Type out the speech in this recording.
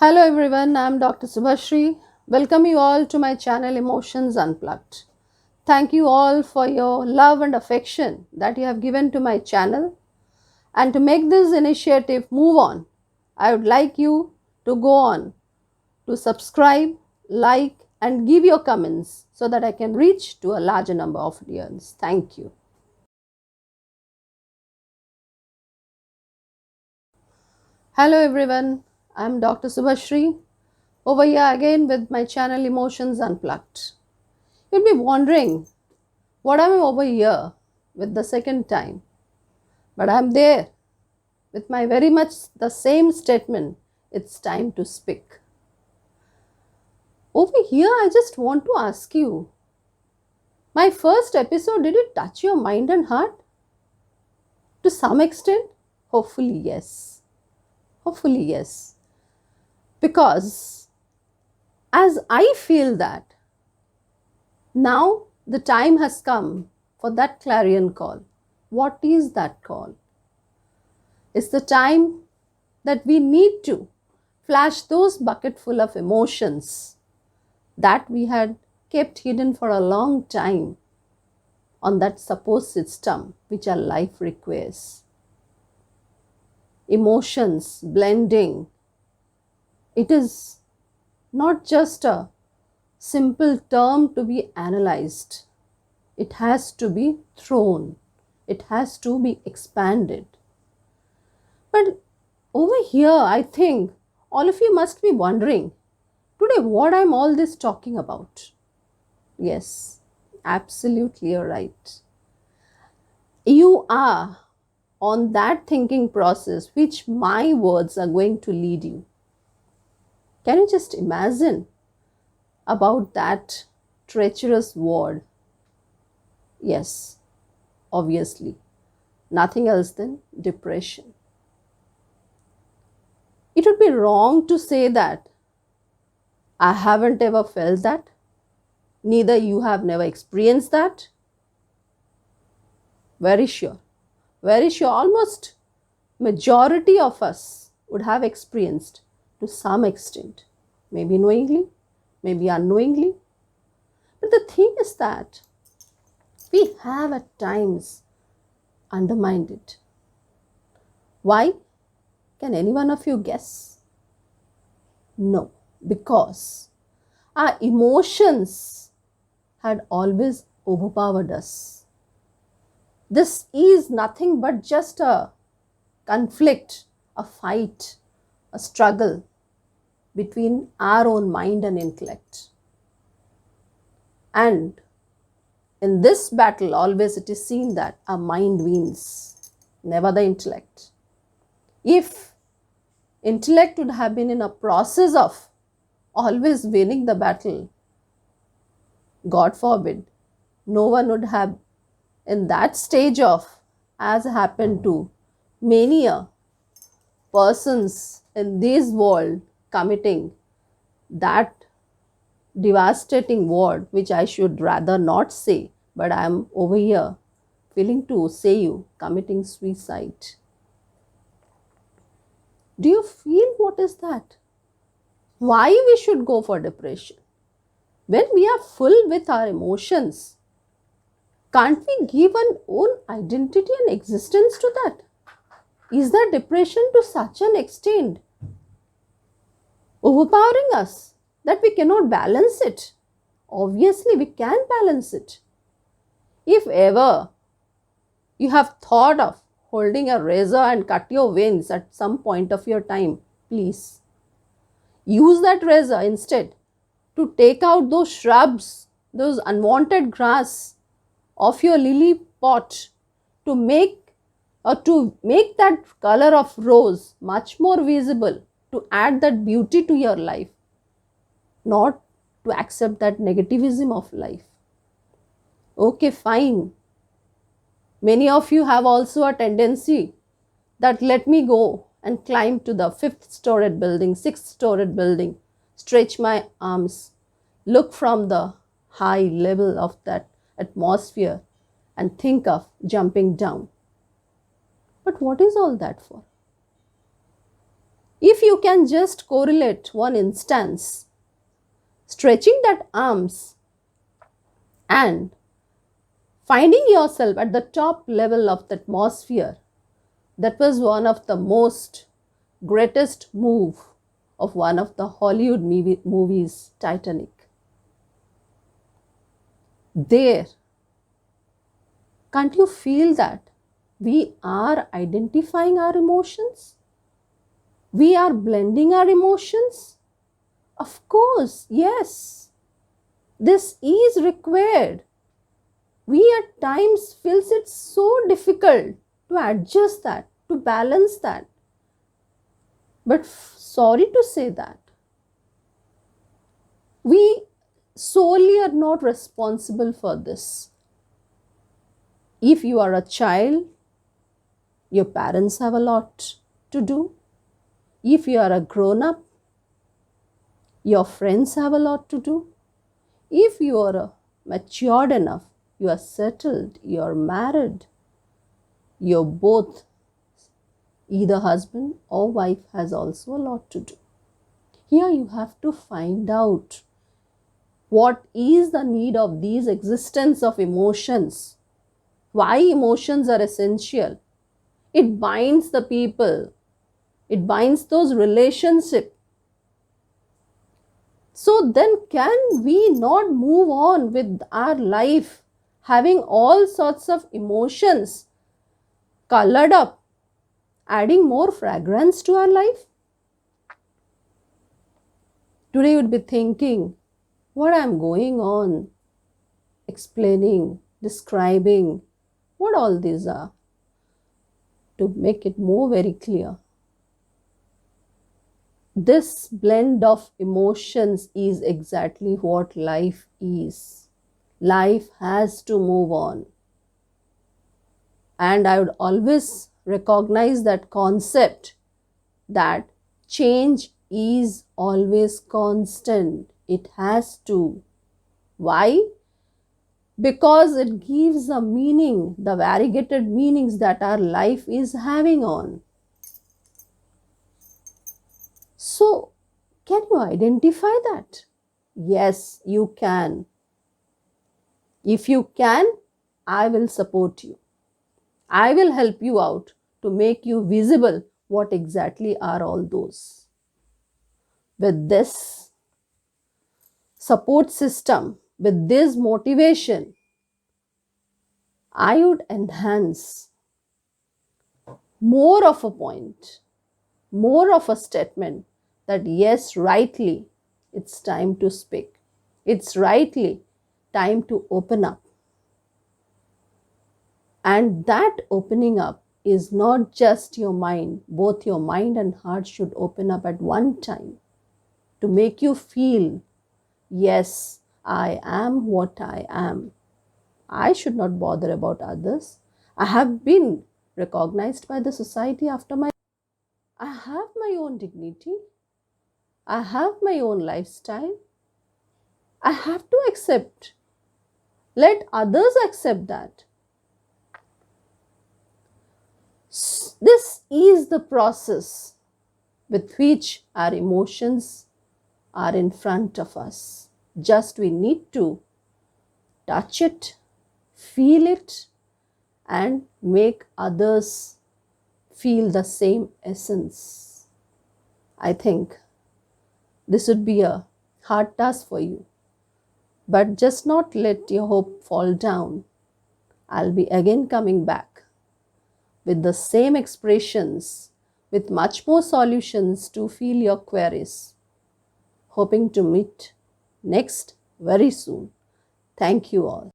Hello everyone, I'm Dr. Subhashri. Welcome you all to my channel Emotions Unplugged. Thank you all for your love and affection that you have given to my channel. And to make this initiative move on, I would like you to go on to subscribe, like, and give your comments so that I can reach to a larger number of audience. Thank you. Hello everyone, I'm Dr. Subhashri. Over here again with my channel Emotions Unplugged. You'll be wondering, what am I over here with the second time? But I'm there with my very much the same statement. It's time to speak. Over here, I just want to ask you, my first episode, did it touch your mind and heart? To some extent? Hopefully, yes. Hopefully, yes. Because as I feel that now the time has come for that clarion call. What is that call? It's the time that we need to flash those bucket full of emotions that we had kept hidden for a long time on that support system which our life requires. Emotions blending. It is not just a simple term to be analyzed. It has to be thrown. It has to be expanded. But over here, I think all of you must be wondering today what I'm all this talking about. Yes, absolutely you're right. You are on that thinking process which my words are going to lead you. Can you just imagine about that treacherous word? Yes, obviously, nothing else than depression. It would be wrong to say that I haven't ever felt that, neither you have never experienced that. Very sure, almost majority of us would have experienced to some extent, maybe knowingly, maybe unknowingly. But the thing is that we have at times undermined it. Why? Can any one of you guess? No, because our emotions had always overpowered us. This is nothing but just a conflict, a fight, a struggle between our own mind and intellect. And in this battle, always it is seen that our mind wins, never the intellect. If intellect would have been in a process of always winning the battle, God forbid, no one would have in that stage of, as happened to many a persons in this world committing that devastating word, which I should rather not say, but I am over here feeling to say you committing suicide. Do you feel what is that? Why we should go for depression? When we are full with our emotions, can't we give an own identity and existence to that? Is that depression to such an extent overpowering us that we cannot balance it? Obviously, we can balance it. If ever you have thought of holding a razor and cut your veins at some point of your time, please use that razor instead to take out those shrubs, those unwanted grass of your lily pot to make that color of rose much more visible, to add that beauty to your life, not to accept that negativism of life. Okay, fine. Many of you have also a tendency that let me go and climb to the fifth storied building, sixth storied building, stretch my arms, look from the high level of that atmosphere and think of jumping down. But what is all that for? If you can just correlate one instance, stretching that arms and finding yourself at the top level of the atmosphere, that was one of the most greatest move of one of the Hollywood movies, Titanic. There, can't you feel that we are identifying our emotions? We are blending our emotions? Of course, yes. This is required. We at times feels it so difficult to adjust that, to balance that. But sorry to say that we solely are not responsible for this. If you are a child, your parents have a lot to do. If you are a grown up, your friends have a lot to do. If you are matured enough, you are settled, you are married, you're both, either husband or wife has also a lot to do. Here you have to find out what is the need of these existence of emotions, why emotions are essential. It binds the people, it binds those relationships. So then can we not move on with our life having all sorts of emotions colored up, adding more fragrance to our life? Today you would be thinking, what I am going on, explaining, describing, what all these are. To make it more very clear, this blend of emotions is exactly what life is. Life has to move on. And I would always recognize that concept that change is always constant. It has to. Why? Because it gives a meaning, the variegated meanings that our life is having on. So, can you identify that? Yes, you can. If you can, I will support you. I will help you out to make you visible what exactly are all those. With this support system, with this motivation, I would enhance more of a point, more of a statement that yes, rightly, it's time to speak. It's rightly time to open up. And that opening up is not just your mind, both your mind and heart should open up at one time to make you feel, yes, I am what I am. I should not bother about others. I have been recognized by the society after my. I have my own dignity. I have my own lifestyle. I have to accept. Let others accept that. This is the process with which our emotions are in front of us. Just we need to touch it, feel it, and make others feel the same essence. I think this would be a hard task for you, but just not let your hope fall down. I'll be again coming back with the same expressions, with much more solutions to feel your queries. Hoping to meet next very soon. Thank you all.